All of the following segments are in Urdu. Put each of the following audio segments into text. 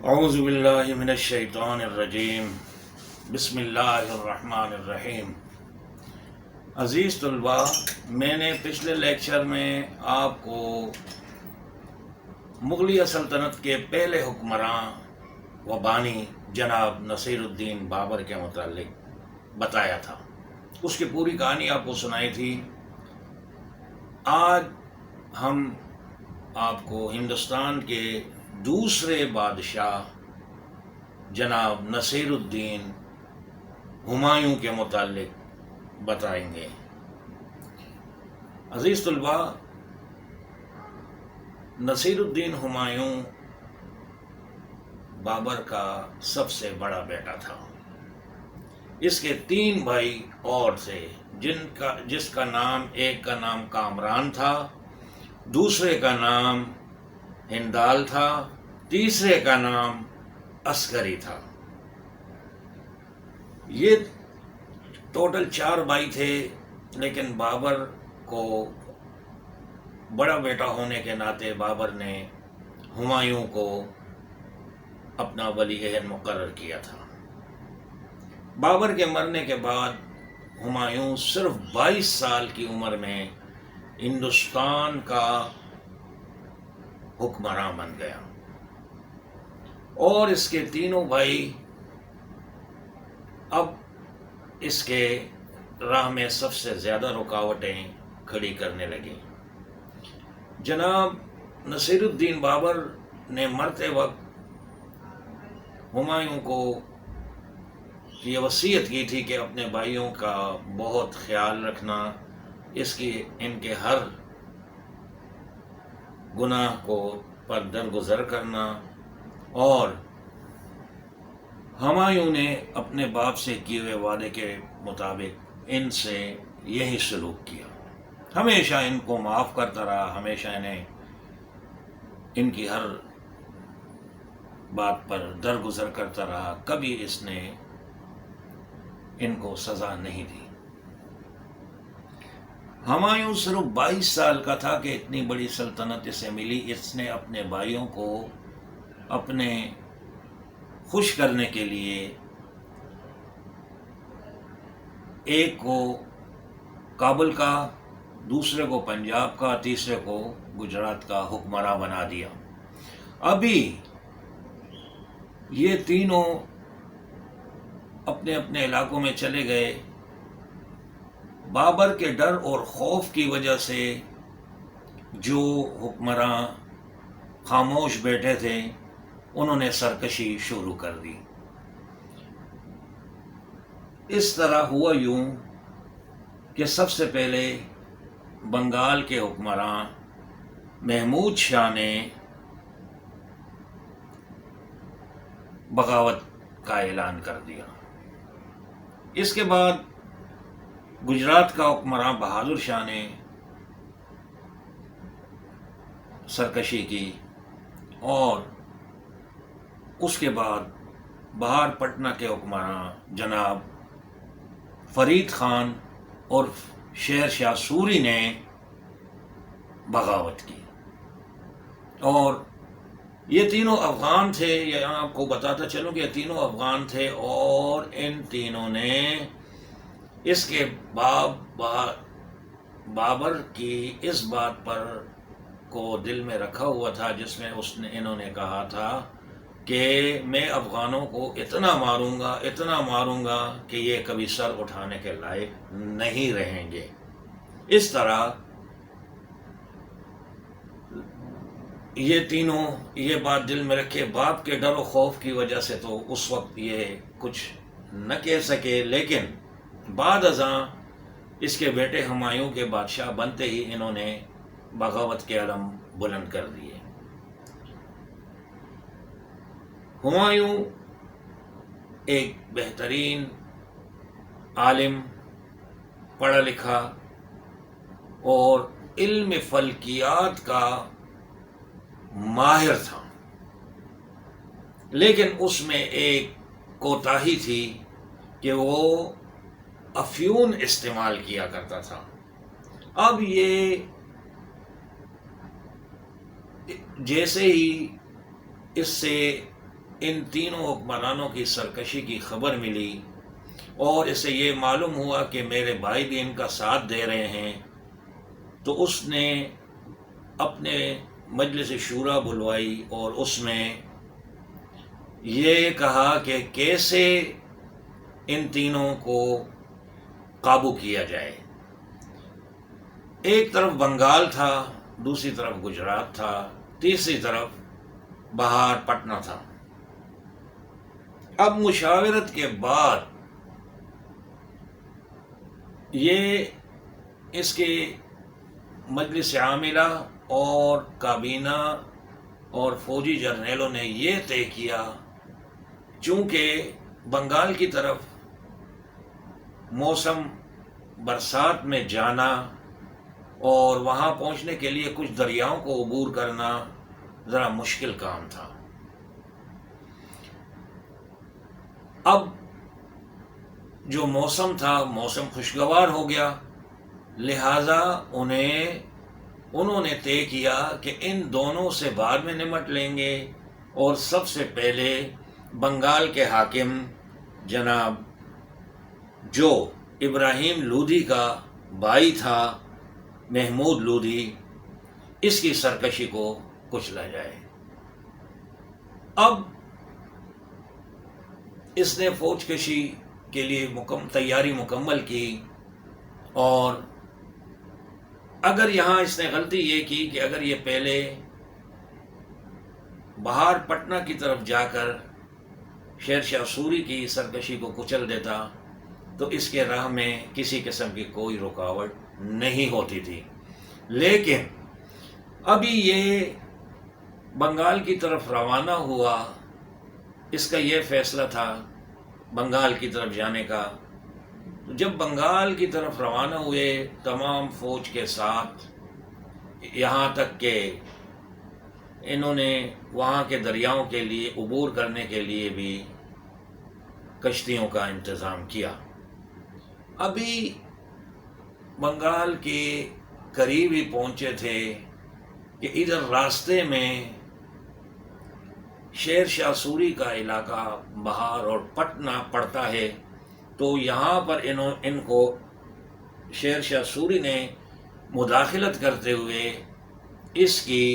اعوذ باللہ من الشیطان الرجیم بسم اللہ الرحمن الرحیم۔ عزیز طلباء، میں نے پچھلے لیکچر میں آپ کو مغلیہ سلطنت کے پہلے حکمراں و بانی جناب نصیر الدین بابر کے متعلق بتایا تھا، اس کی پوری کہانی آپ کو سنائی تھی۔ آج ہم آپ کو ہندوستان کے دوسرے بادشاہ جناب نصیر الدین ہمایوں کے متعلق بتائیں گے۔ عزیز طلباء، نصیر الدین ہمایوں بابر کا سب سے بڑا بیٹا تھا۔ اس کے 3 بھائی اور تھے، جس کا نام، ایک کا نام کامران تھا، دوسرے کا نام ہندال تھا، تیسرے کا نام عسکری تھا۔ یہ ٹوٹل 4 بھائی تھے، لیکن بابر کو بڑا بیٹا ہونے کے ناطے بابر نے ہمایوں کو اپنا ولی عہد مقرر کیا تھا۔ بابر کے مرنے کے بعد ہمایوں صرف 22 سال کی عمر میں ہندوستان کا حکمراں بن گیا، اور اس کے 3 بھائی اب اس کے راہ میں سب سے زیادہ رکاوٹیں کھڑی کرنے لگیں۔ جناب نصیر الدین بابر نے مرتے وقت ہمایوں کو یہ وصیت کی تھی کہ اپنے بھائیوں کا بہت خیال رکھنا، ان کے ہر گناہ کو پر درگزر کرنا، اور ہمایوں نے اپنے باپ سے کیے ہوئے وعدے کے مطابق ان سے یہی سلوک کیا، ہمیشہ ان کو معاف کرتا رہا، ہمیشہ ان کی ہر بات پر درگزر کرتا رہا، کبھی اس نے ان کو سزا نہیں دی۔ ہمایوں صرف 22 سال کا تھا کہ اتنی بڑی سلطنت اسے ملی۔ اس نے اپنے بھائیوں کو اپنے خوش کرنے کے لیے ایک کو کابل کا، دوسرے کو پنجاب کا، تیسرے کو گجرات کا حکمراں بنا دیا۔ ابھی یہ تینوں اپنے اپنے علاقوں میں چلے گئے۔ بابر کے ڈر اور خوف کی وجہ سے جو حکمراں خاموش بیٹھے تھے، انہوں نے سرکشی شروع کر دی۔ اس طرح ہوا یوں کہ سب سے پہلے بنگال کے حکمراں محمود شاہ نے بغاوت کا اعلان کر دیا۔ اس کے بعد گجرات کا حکمراں بہادر شاہ نے سرکشی کی، اور اس کے بعد بہار پٹنہ کے حکمراں جناب فرید خان اور شیر شاہ سوری نے بغاوت کی، اور یہ تینوں افغان تھے۔ یہاں آپ کو بتاتا چلوں کہ یہ تینوں افغان تھے، اور ان تینوں نے اس کے بابر کی اس بات پر کو دل میں رکھا ہوا تھا، جس میں انہوں نے کہا تھا کہ میں افغانوں کو اتنا ماروں گا کہ یہ کبھی سر اٹھانے کے لائق نہیں رہیں گے۔ اس طرح یہ تینوں یہ بات دل میں رکھے، باپ کے ڈر و خوف کی وجہ سے تو اس وقت یہ کچھ نہ کہہ سکے، لیکن بعد ازاں اس کے بیٹے ہمایوں کے بادشاہ بنتے ہی انہوں نے بغاوت کے علم بلند کر دیے۔ ہمایوں ایک بہترین عالم، پڑھا لکھا اور علم فلکیات کا ماہر تھا، لیکن اس میں ایک کوتاہی تھی کہ وہ افیون استعمال کیا کرتا تھا۔ اب یہ جیسے ہی اس سے ان تینوں حکمرانوں کی سرکشی کی خبر ملی اور اسے یہ معلوم ہوا کہ میرے بھائی بھی ان کا ساتھ دے رہے ہیں، تو اس نے اپنے مجلس شورا بلوائی اور اس میں یہ کہا کہ کیسے ان تینوں کو قابو کیا جائے۔ ایک طرف بنگال تھا، دوسری طرف گجرات تھا، تیسری طرف بہار پٹنہ تھا۔ اب مشاورت کے بعد یہ اس کے مجلس عاملہ اور کابینہ اور فوجی جرنیلوں نے یہ طے کیا، چونکہ بنگال کی طرف موسم برسات میں جانا اور وہاں پہنچنے کے لیے کچھ دریاؤں کو عبور کرنا ذرا مشکل کام تھا۔ اب جو موسم تھا، موسم خوشگوار ہو گیا، لہذا انہوں نے طے کیا کہ ان دونوں سے بعد میں نمٹ لیں گے، اور سب سے پہلے بنگال کے حاکم جناب جو ابراہیم لودھی کا بھائی تھا، محمود لودھی، اس کی سرکشی کو کچلا جائے۔ اب اس نے فوج کشی کے لیے تیاری مکمل کی، اور اگر یہاں اس نے غلطی یہ کی کہ اگر یہ پہلے بہار پٹنہ کی طرف جا کر شیر شاہ سوری کی سرکشی کو کچل دیتا تو اس کے راہ میں کسی قسم کی کوئی رکاوٹ نہیں ہوتی تھی، لیکن ابھی یہ بنگال کی طرف روانہ ہوا، اس کا یہ فیصلہ تھا بنگال کی طرف جانے کا۔ جب بنگال کی طرف روانہ ہوئے تمام فوج کے ساتھ، یہاں تک کہ انہوں نے وہاں کے دریاؤں کے لیے عبور کرنے کے لیے بھی کشتیوں کا انتظام کیا۔ ابھی بنگال کے قریب ہی پہنچے تھے کہ ادھر راستے میں شیر شاہ سوری کا علاقہ بہار اور پٹنہ پڑتا ہے، تو یہاں پر ان کو شیر شاہ سوری نے مداخلت کرتے ہوئے اس کی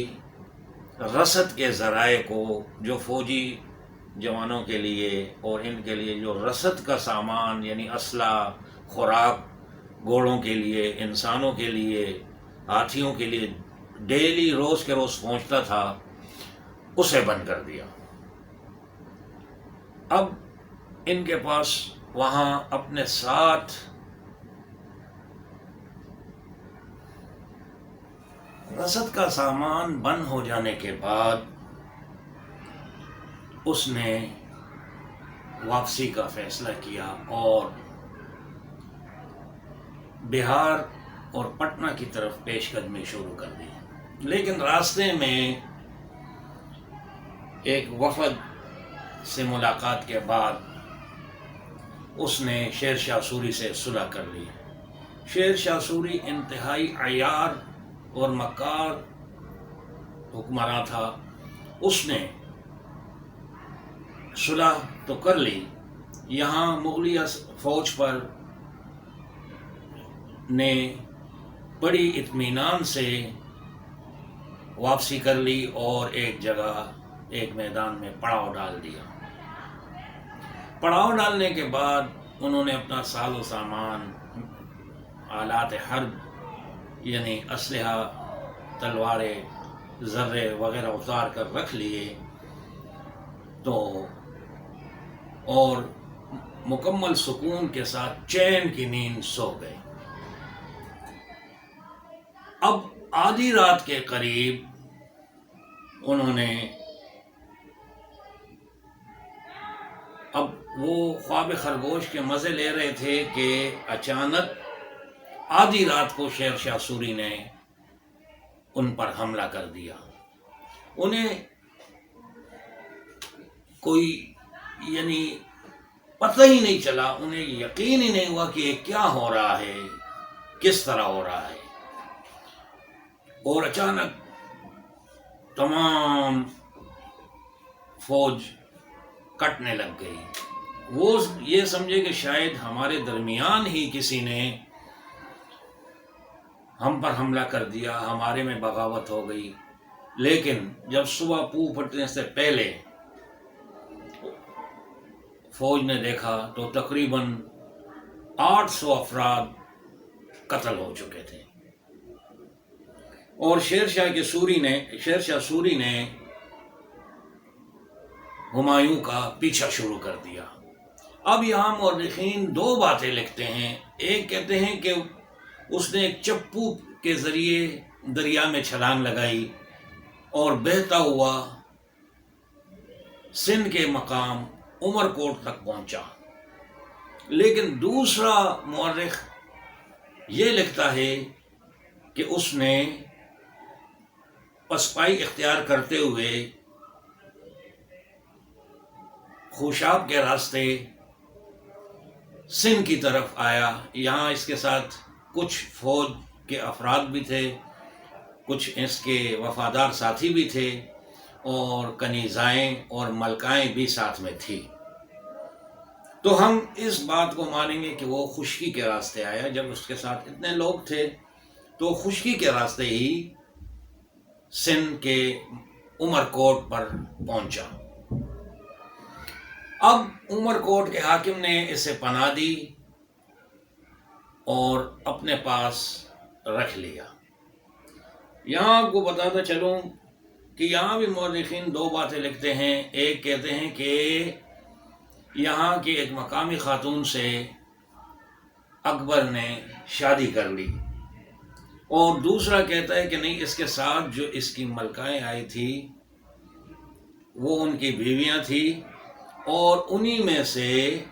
رسد کے ذرائع کو، جو فوجی جوانوں کے لیے اور ان کے لیے جو رسد کا سامان یعنی اسلحہ، خوراک، گھوڑوں کے لیے، انسانوں کے لیے، ہاتھیوں کے لیے ڈیلی روز کے روز پہنچتا تھا، اسے بند کر دیا۔ اب ان کے پاس وہاں اپنے ساتھ رسد کا سامان بند ہو جانے کے بعد اس نے واپسی کا فیصلہ کیا اور بہار اور پٹنہ کی طرف پیش قدمی شروع کر دی۔ لیکن راستے میں ایک وفد سے ملاقات کے بعد اس نے شیر شاہ سوری سے صلح کر لی۔ شیر شاہ سوری انتہائی عیار اور مکار حکمراں تھا، اس نے صلح تو کر لی، یہاں مغلیہ فوج پر نے بڑی اطمینان سے واپسی کر لی اور ایک جگہ، ایک میدان میں پڑاؤ ڈال دیا۔ پڑاؤ ڈالنے کے بعد انہوں نے اپنا ساز و سامان، آلات حرب یعنی اسلحہ، تلواریں، ذرے وغیرہ اتار کر رکھ لیے، تو اور مکمل سکون کے ساتھ چین کی نیند سو گئے۔ اب آدھی رات کے قریب انہوں نے، اب وہ خواب خرگوش کے مزے لے رہے تھے کہ اچانک آدھی رات کو شیر شاہ سوری نے ان پر حملہ کر دیا۔ انہیں کوئی یعنی پتہ ہی نہیں چلا، انہیں یقین ہی نہیں ہوا کہ یہ کیا ہو رہا ہے، کس طرح ہو رہا ہے، اور اچانک تمام فوج کٹنے لگ گئی. وہ یہ سمجھے کہ شاید ہمارے درمیان ہی کسی نے ہم پر حملہ کر دیا، ہمارے میں بغاوت ہو گئی. لیکن جب صبح پھٹنے سے پہلے فوج نے دیکھا تو تقریباً 800 افراد قتل ہو چکے تھے، اور شیر شاہ سوری نے ہمایوں کا پیچھا شروع کر دیا. اب یہاں مورخین دو باتیں لکھتے ہیں. ایک کہتے ہیں کہ اس نے ایک چپو کے ذریعے دریا میں چھلانگ لگائی اور بہتا ہوا سندھ کے مقام عمر کوٹ تک پہنچا. لیکن دوسرا مورخ یہ لکھتا ہے کہ اس نے پسپائی اختیار کرتے ہوئے خوشاب کے راستے سندھ کی طرف آیا. یہاں اس کے ساتھ کچھ فوج کے افراد بھی تھے، کچھ اس کے وفادار ساتھی بھی تھے، اور کنیزائیں اور ملکائیں بھی ساتھ میں تھی. تو ہم اس بات کو مانیں گے کہ وہ خشکی کے راستے آیا. جب اس کے ساتھ اتنے لوگ تھے تو خشکی کے راستے ہی سندھ کے عمر کوٹ پر پہنچا. اب عمر کوٹ کے حاکم نے اسے پناہ دی اور اپنے پاس رکھ لیا. یہاں آپ کو بتاتا چلوں کہ یہاں بھی مورخین دو باتیں لکھتے ہیں. ایک کہتے ہیں کہ یہاں کی ایک مقامی خاتون سے اکبر نے شادی کر لی، اور دوسرا کہتا ہے کہ نہیں، اس کے ساتھ جو اس کی ملکائیں آئی تھی وہ ان کی بیویاں تھیں، اور انہی میں سے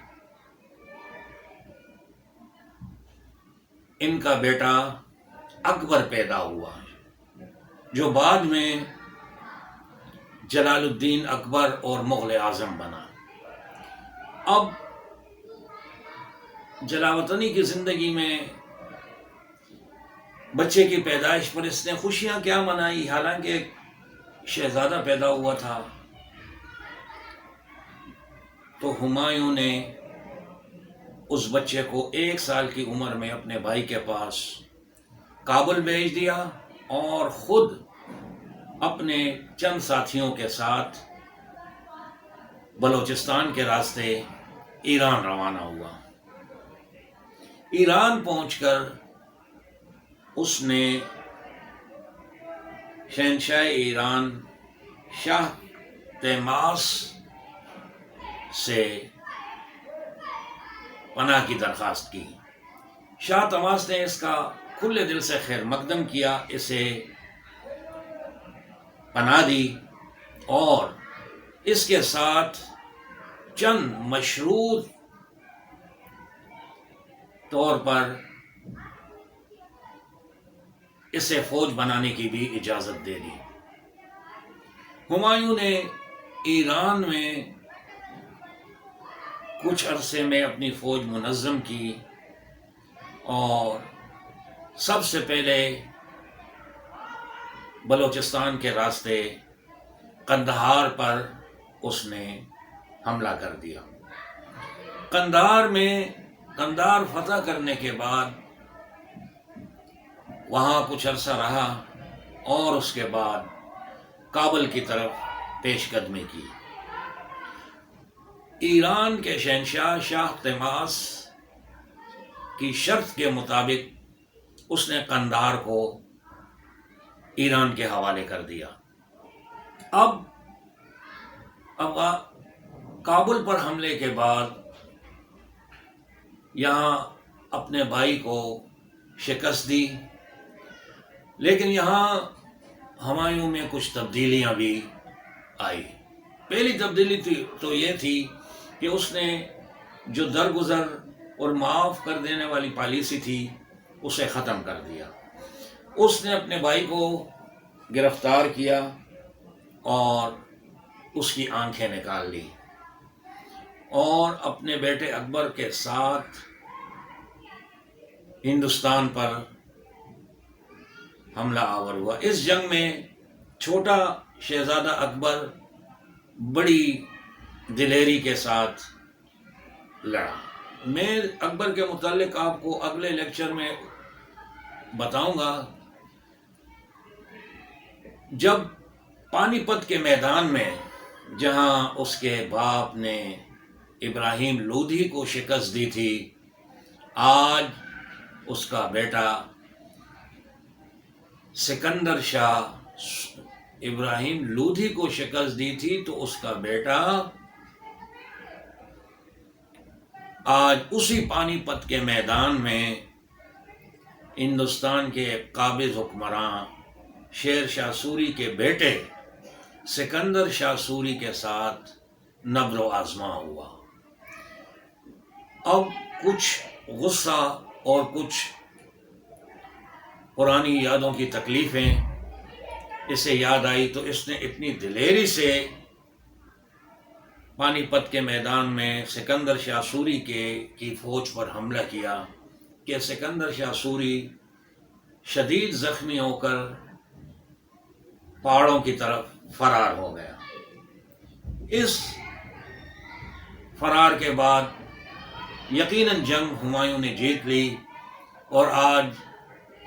ان کا بیٹا اکبر پیدا ہوا، جو بعد میں جلال الدین اکبر اور مغل اعظم بنا. اب جلاوطنی کی زندگی میں بچے کی پیدائش پر اس نے خوشیاں کیا منائی، حالانکہ ایک شہزادہ پیدا ہوا تھا. تو ہمایوں نے اس بچے کو 1 سال کی عمر میں اپنے بھائی کے پاس کابل بھیج دیا، اور خود اپنے چند ساتھیوں کے ساتھ بلوچستان کے راستے ایران روانہ ہوا. ایران پہنچ کر اس نے شہنشاہ ایران شاہ طہماسپ سے پناہ کی درخواست کی. شاہ طہماسپ نے اس کا کھلے دل سے خیر مقدم کیا، اسے پناہ دی، اور اس کے ساتھ چند مشروط طور پر اسے فوج بنانے کی بھی اجازت دے دی. ہمایوں نے ایران میں کچھ عرصے میں اپنی فوج منظم کی، اور سب سے پہلے بلوچستان کے راستے قندھار پر اس نے حملہ کر دیا. قندھار فتح کرنے کے بعد وہاں کچھ عرصہ رہا، اور اس کے بعد کابل کی طرف پیش قدمی کی. ایران کے شہنشاہ شاہ طہماسپ کی شرط کے مطابق اس نے قندھار کو ایران کے حوالے کر دیا. اب کابل پر حملے کے بعد یہاں اپنے بھائی کو شکست دی، لیکن یہاں ہمایوں میں کچھ تبدیلیاں بھی آئی. پہلی تبدیلی تو یہ تھی کہ اس نے جو درگزر اور معاف کر دینے والی پالیسی تھی اسے ختم کر دیا. اس نے اپنے بھائی کو گرفتار کیا اور اس کی آنکھیں نکال لی، اور اپنے بیٹے اکبر کے ساتھ ہندوستان پر حملہ آور ہوا. اس جنگ میں چھوٹا شہزادہ اکبر بڑی دلیری کے ساتھ لڑا۔ میں اکبر کے متعلق آپ کو اگلے لیکچر میں بتاؤں گا۔ جب پانی پت کے میدان میں جہاں اس کے باپ نے ابراہیم لودھی کو شکست دی تھی، آج اس کا بیٹا سکندر شاہ ابراہیم لودھی کو شکست دی تھی، تو اس کا بیٹا آج اسی پانی پت کے میدان میں ہندوستان کے قابض حکمراں شیر شاہ سوری کے بیٹے سکندر شاہ سوری کے ساتھ نبر و آزما ہوا۔ اب کچھ غصہ اور کچھ پرانی یادوں کی تکلیفیں اسے یاد آئی، تو اس نے اتنی دلیری سے پانی پت کے میدان میں سکندر شاہ سوری کی فوج پر حملہ کیا کہ سکندر شاہ سوری شدید زخمی ہو کر پہاڑوں کی طرف فرار ہو گیا۔ اس فرار کے بعد یقیناً جنگ ہمایوں نے جیت لی، اور آج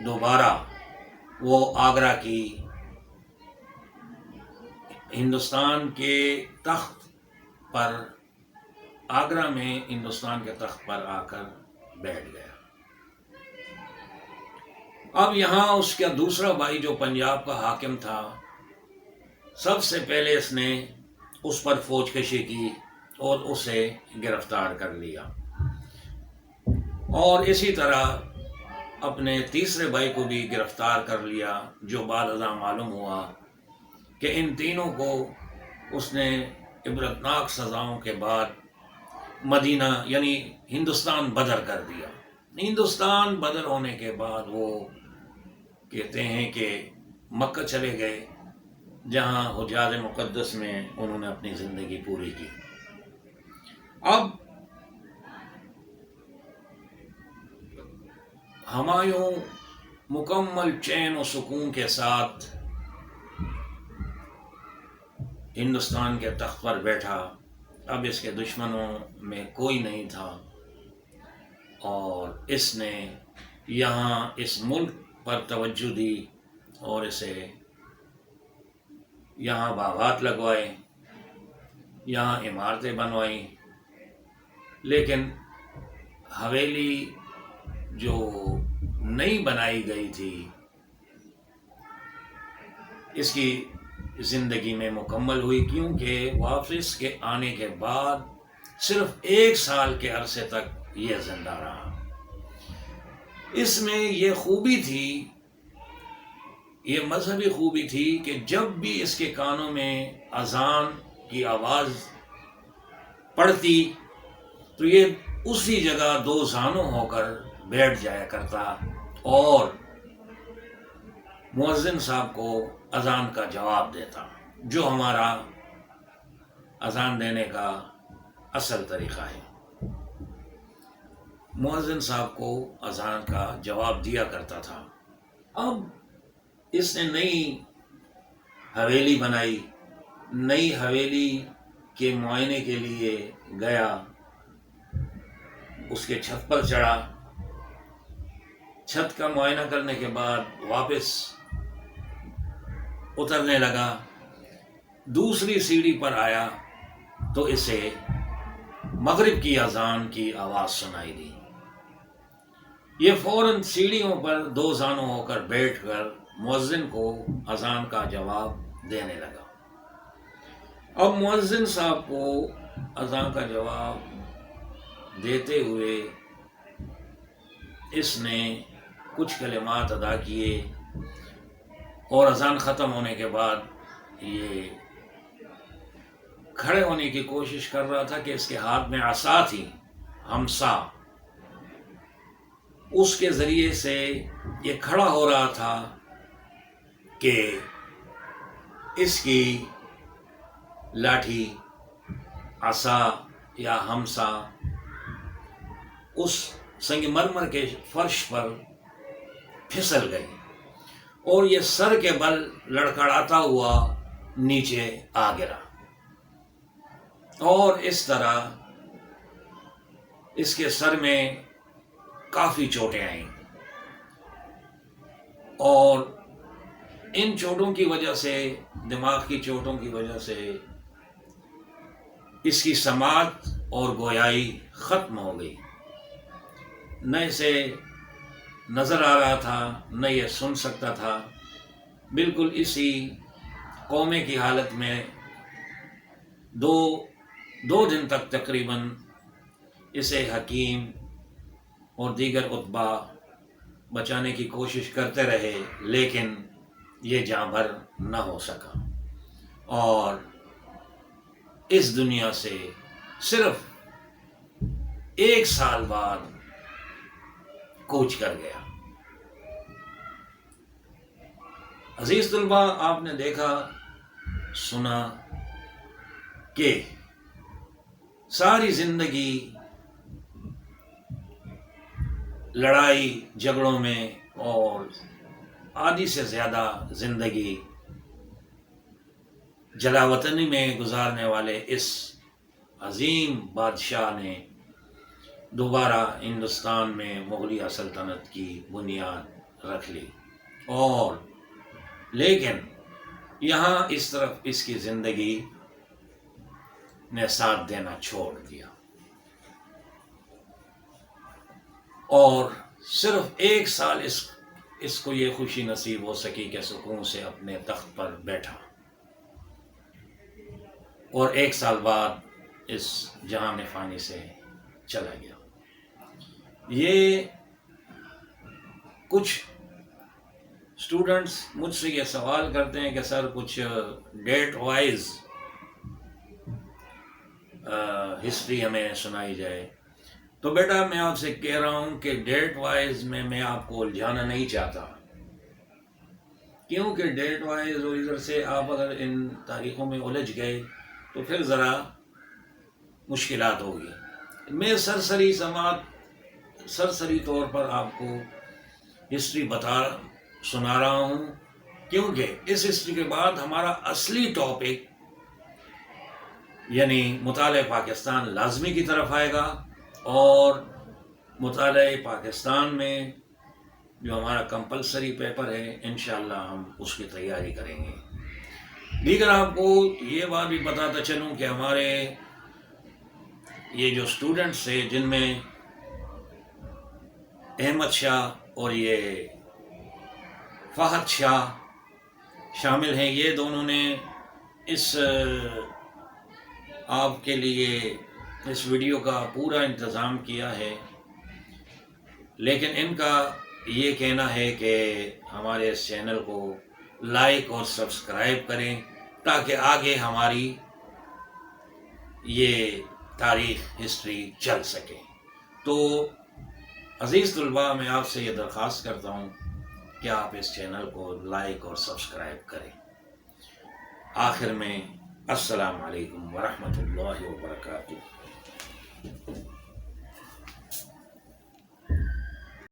دوبارہ وہ آگرہ کی ہندوستان کے تخت پر آگرہ میں ہندوستان کے تخت پر آ کر بیٹھ گیا۔ اب یہاں اس کا دوسرا بھائی جو پنجاب کا حاکم تھا، سب سے پہلے اس نے اس پر فوج کشی کی اور اسے گرفتار کر لیا، اور اسی طرح اپنے تیسرے بھائی کو بھی گرفتار کر لیا، جو بعد ازاں معلوم ہوا کہ ان تینوں کو اس نے عبرتناک سزاؤں کے بعد مدینہ یعنی ہندوستان بدر کر دیا۔ ہندوستان بدر ہونے کے بعد وہ کہتے ہیں کہ مکہ چلے گئے، جہاں حجاز مقدس میں انہوں نے اپنی زندگی پوری کی۔ اب ہمایوں مکمل چین و سکون کے ساتھ ہندوستان کے تخت پر بیٹھا۔ اب اس کے دشمنوں میں کوئی نہیں تھا، اور اس نے یہاں اس ملک پر توجہ دی اور اسے یہاں باغات لگوائے، یہاں عمارتیں بنوائیں، لیکن حویلی جو نئی بنائی گئی تھی اس کی زندگی میں مکمل ہوئی، کیونکہ واپس کے آنے کے بعد صرف 1 سال کے عرصے تک یہ زندہ رہا۔ اس میں یہ خوبی تھی، یہ مذہبی خوبی تھی کہ جب بھی اس کے کانوں میں اذان کی آواز پڑتی تو یہ اسی جگہ 2 زانوں ہو کر بیٹھ جایا کرتا اور مؤذن صاحب کو اذان کا جواب دیتا، جو ہمارا اذان دینے کا اصل طریقہ ہے۔ مؤذن صاحب کو اذان کا جواب دیا کرتا تھا۔ اب اس نے نئی حویلی بنائی، نئی حویلی کے معائنے کے لیے گیا، اس کے چھت پر چڑھا، چھت کا معائنہ کرنے کے بعد واپس اترنے لگا، دوسری سیڑھی پر آیا تو اسے مغرب کی اذان کی آواز سنائی دی۔ یہ فوراً سیڑھیوں پر 2 زانوں ہو کر بیٹھ کر مؤذن کو اذان کا جواب دینے لگا۔ اب مؤذن صاحب کو اذان کا جواب دیتے ہوئے اس نے کچھ کلمات ادا کیے، اور اذان ختم ہونے کے بعد یہ کھڑے ہونے کی کوشش کر رہا تھا کہ اس کے ہاتھ میں عصا تھی، ہمسا، اس کے ذریعے سے یہ کھڑا ہو رہا تھا کہ اس کی لاٹھی، عصا یا ہمسا اس سنگ مرمر کے فرش پر پھسل گئی اور یہ سر کے بل لڑکڑاتا ہوا نیچے آ گرا۔ اور اس طرح اس کے سر میں کافی چوٹیں آئیں، اور ان چوٹوں کی وجہ سے، دماغ کی چوٹوں کی وجہ سے، اس کی سماعت اور گویائی ختم ہو گئی۔ نہ اسے نظر آ رہا تھا، نہ یہ سن سکتا تھا۔ بالکل اسی کومے کی حالت میں دو دن تک تقریباً اسے حکیم اور دیگر اطباء بچانے کی کوشش کرتے رہے، لیکن یہ جاں بھر نہ ہو سکا، اور اس دنیا سے صرف 1 سال بعد کوچ کر گیا۔ عزیز طلباء، آپ نے دیکھا سنا کہ ساری زندگی لڑائی جھگڑوں میں اور آدھی سے زیادہ زندگی جلا وطنی میں گزارنے والے اس عظیم بادشاہ نے دوبارہ ہندوستان میں مغلیہ سلطنت کی بنیاد رکھ لی، اور لیکن یہاں اس طرف اس کی زندگی نے ساتھ دینا چھوڑ دیا، اور صرف 1 سال اس کو یہ خوشی نصیب ہو سکی کہ سکون سے اپنے تخت پر بیٹھا، اور 1 سال بعد اس جہان فانی سے چلا گیا۔ یہ کچھ اسٹوڈنٹس مجھ سے یہ سوال کرتے ہیں کہ سر کچھ ڈیٹ وائز ہسٹری ہمیں سنائی جائے، تو بیٹا میں آپ سے کہہ رہا ہوں کہ ڈیٹ وائز میں آپ کو الجھانا نہیں چاہتا، کیونکہ ڈیٹ وائز اور ادھر سے آپ اگر ان تاریخوں میں الجھ گئے تو پھر ذرا مشکلات ہوگی۔ میں سرسری طور پر آپ کو ہسٹری سنا رہا ہوں، کیونکہ اس ہسٹری کے بعد ہمارا اصلی ٹاپک یعنی مطالعہ پاکستان لازمی کی طرف آئے گا، اور مطالعہ پاکستان میں جو ہمارا کمپلسری پیپر ہے انشاءاللہ ہم اس کی تیاری کریں گے۔ دیگر آپ کو یہ بات بھی بتاتا چلوں کہ ہمارے یہ جو اسٹوڈنٹس ہیں جن میں احمد شاہ اور یہ فہد شاہ شامل ہیں، یہ دونوں نے اس آپ کے لیے اس ویڈیو کا پورا انتظام کیا ہے، لیکن ان کا یہ کہنا ہے کہ ہمارے اس چینل کو لائک اور سبسکرائب کریں تاکہ آگے ہماری یہ تاریخ ہسٹری چل سکے۔ تو عزیز طلباء، میں آپ سے یہ درخواست کرتا ہوں کہ آپ اس چینل کو لائک اور سبسکرائب کریں۔ آخر میں السلام علیکم ورحمۃ اللہ وبرکاتہ۔